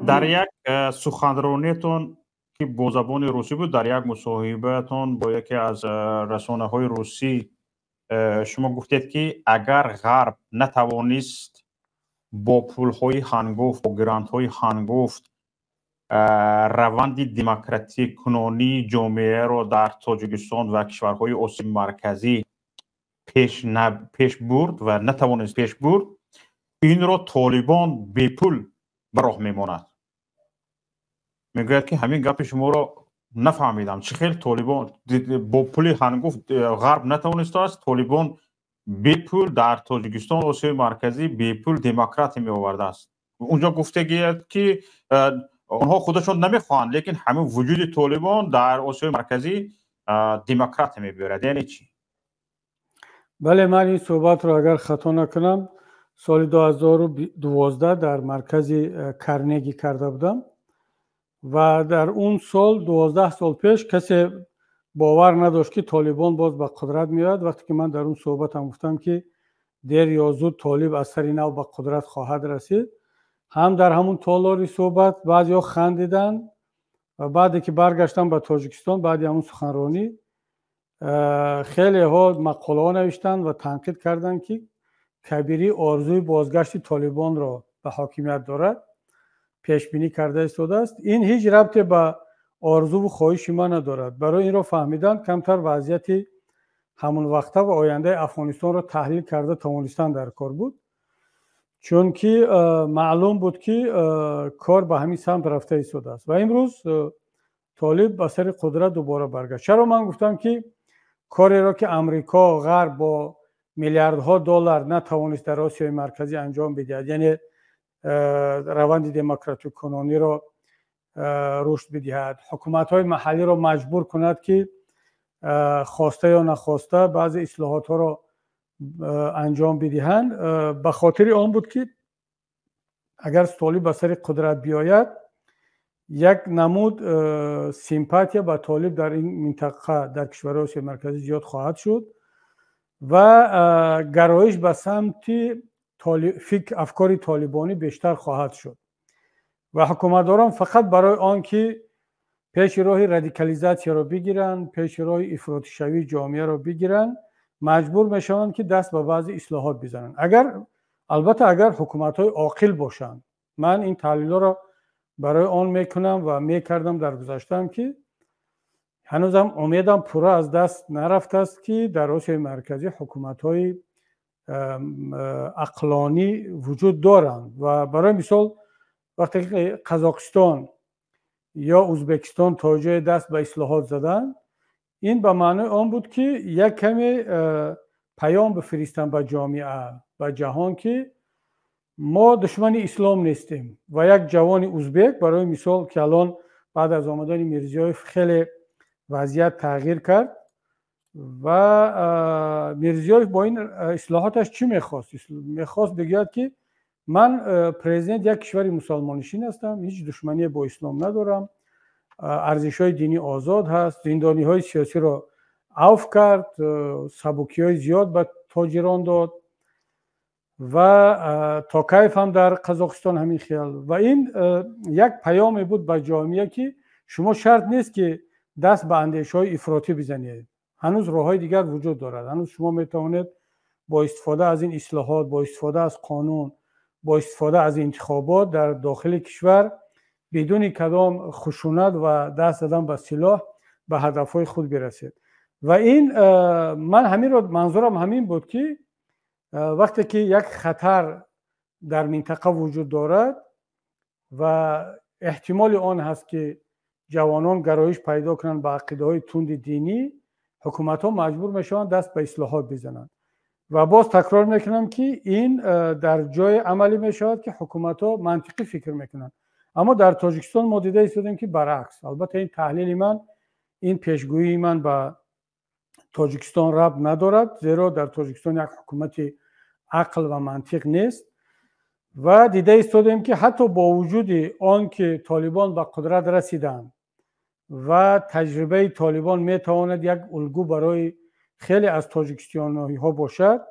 در یک سخنرانیتون که با زبان روسی بود، در یک مصاحبهتون با یکی از رسانه های روسی شما گفتید که اگر غرب نتوانست با پول های هنگفت، با گرانت های هنگفت روند دموکراتیک کنونی جامعه را در تاجیکستان و کشورهای آسیا مرکزی پیش برد و نتوانست پیش برد، این را طالبان بی پول به راه میماند. میگوید که همین گپ شما را نفهمیدم، چه خیلی طالبان با پول هنگفت غرب نتوانسته است، طالبان بی پول در تاجیکستان آسیای مرکزی بی پول دموکراتی می آورده است. اونجا گفته گیید که آنها خودشون نمیخواهند، لیکن همین وجود طالبان در آسیای مرکزی دموکرات میبرد. یعنی چی؟ بله، من این صحبت را اگر خطا نکنم سال 2012 در مرکز کرنگی کرده بودم و در اون سال 12 سال پیش کسی باور نداشت که طالبان باز به قدرت میاد. وقتی که من در اون صحبت هم گفتم که دیر یا زود طالب از سر نو به قدرت خواهد رسید، هم در همون تالاری صحبت بعضیا خندیدن و بعدی که برگشتم به تاجیکستان بعد همون سخنرانی خیلی ها مقاله ها نوشتن و تنقید کردند که کبیری آرزوی بازگشت طالبان را به حاکمیت دارد، پیش بینی کرده ایستاده است. این هیچ ربطی به آرزو و خواهش ما ندارد. برای این را فهمیدن کمتر وضعیت همون وقته و آینده افغانستان را تحلیل کرده توانستن در کار بود، چون که معلوم بود که کار به همین سمت رفته ایستاده است و امروز طالب به سر قدرت دوباره برگشت. چرا من گفتم که کاری را که امریکا غرب با میلیاردها دلار نتوانست در آسیای مرکزی انجام بدهد، یعنی روند دموکراتیک کنونی را رشد بدهد، حکومت‌های محلی را مجبور کند که خواسته یا نخواسته بعضی اصلاحات ها را انجام بدهند، به خاطر آن بود که اگر طالب به سر قدرت بیاید یک نمود سیمپاتیا با طالب در این منطقه در کشورهای آسیای مرکزی زیاد خواهد شد و گرایش به سمت افکار طالبانی بیشتر خواهد شد و حکومتداران فقط برای آنکه پیش راه رادیکالیزاسیون را بگیرند، پیش راه افراطی شوی جامعه را بگیرند، مجبور میشوند که دست به بعضی اصلاحات بزنند. البته اگر حکومت‌های عاقل باشند. من این تحلیل را برای آن میکنم و میکردم در گذشته که هنوزم امیدم پورا از دست نرفته است که در آسیای مرکزی حکومت‌های عقلانی وجود دارند و برای مثال وقتی قزاقستان یا ازبکستان تا جای دست به اصلاحات زدن، این به معنی آن بود که یک کمی پیام بفرستن به جامعه و جهان که ما دشمن اسلام نیستیم و یک جوان ازبک برای مثال که الان بعد از آمدن میرزیایف خیلی وضعیت تغییر کرد و میرزیایف با این اصلاحاتش چی میخواست؟ میخواست بگوید که من پرزیدنت یک کشور مسلمان نشین هستم، هیچ دشمنی با اسلام ندارم، ارزش‌های دینی آزاد هست، زندانی‌های سیاسی را عفو کرد، سبکی‌های زیاد به تاجران داد و تا کیف هم در قزاقستان همین خیال و این یک پیامی بود به جامعه که شما شرط نیست که دست به اندیشه‌های افراطی بزنید، هنوز راه‌های دیگر وجود دارد، هنوز شما میتوانید با استفاده از این اصلاحات، با استفاده از قانون، با استفاده از انتخابات در داخل کشور بدون کدام خشونت و دست دادن به سلاح به هدفهای خود برسید. و این من همین رو منظورم همین بود که وقتی که یک خطر در منطقه وجود دارد و احتمال آن هست که جوانان گرایش پیدا کنند به عقیده‌های تند دینی، حکومت‌ها مجبور میشوند دست به اصلاحات بزنند و باز تکرار میکنم که این در جای عملی میشود که حکومت‌ها منطقی فکر میکنند. اما در تاجیکستان ما دیده ایستادیم که برعکس. البته این تحلیل من، این پیشگویی من به تاجیکستان ربط ندارد، زیرا در تاجیکستان یک حکومت عقل و منطق نیست و دیده ایستادیم که حتی با وجود آن که طالبان به قدرت رسیدند و تجربه طالبان میتواند یک الگو برای خیلی از تاجیکستانی ها باشد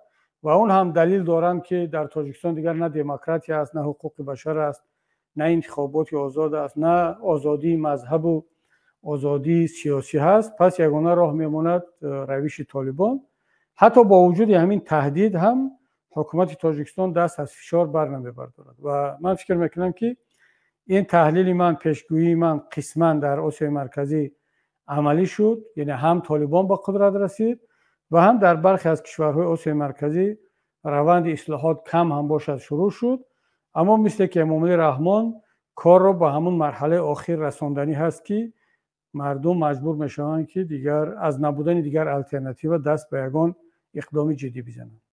و اون هم دلیل دارند که در تاجیکستان دیگر نه دموکراسی است، نه حقوق بشر است، نه انتخابات آزاد است، نه آزادی مذهب و آزادی سیاسی هست. پس یگانه راه میماند روش طالبان. حتی با وجود همین تهدید هم حکومت تاجیکستان دست از فشار بر نمیبردارد و من فکر میکنم که این تحلیل من، پیشگویی من قسما در آسیای مرکزی عملی شد. یعنی هم طالبان با قدرت رسید و هم در برخی از کشورهای آسیای مرکزی روند اصلاحات کم هم باشد شروع شد. اما مثل که امامعلی رحمان کار رو به همون مرحله آخر رساندنی هست که مردم مجبور میشوند که دیگر از نبودن دیگر الटरनेटिव دست به یگان اقدام جدی بزنند.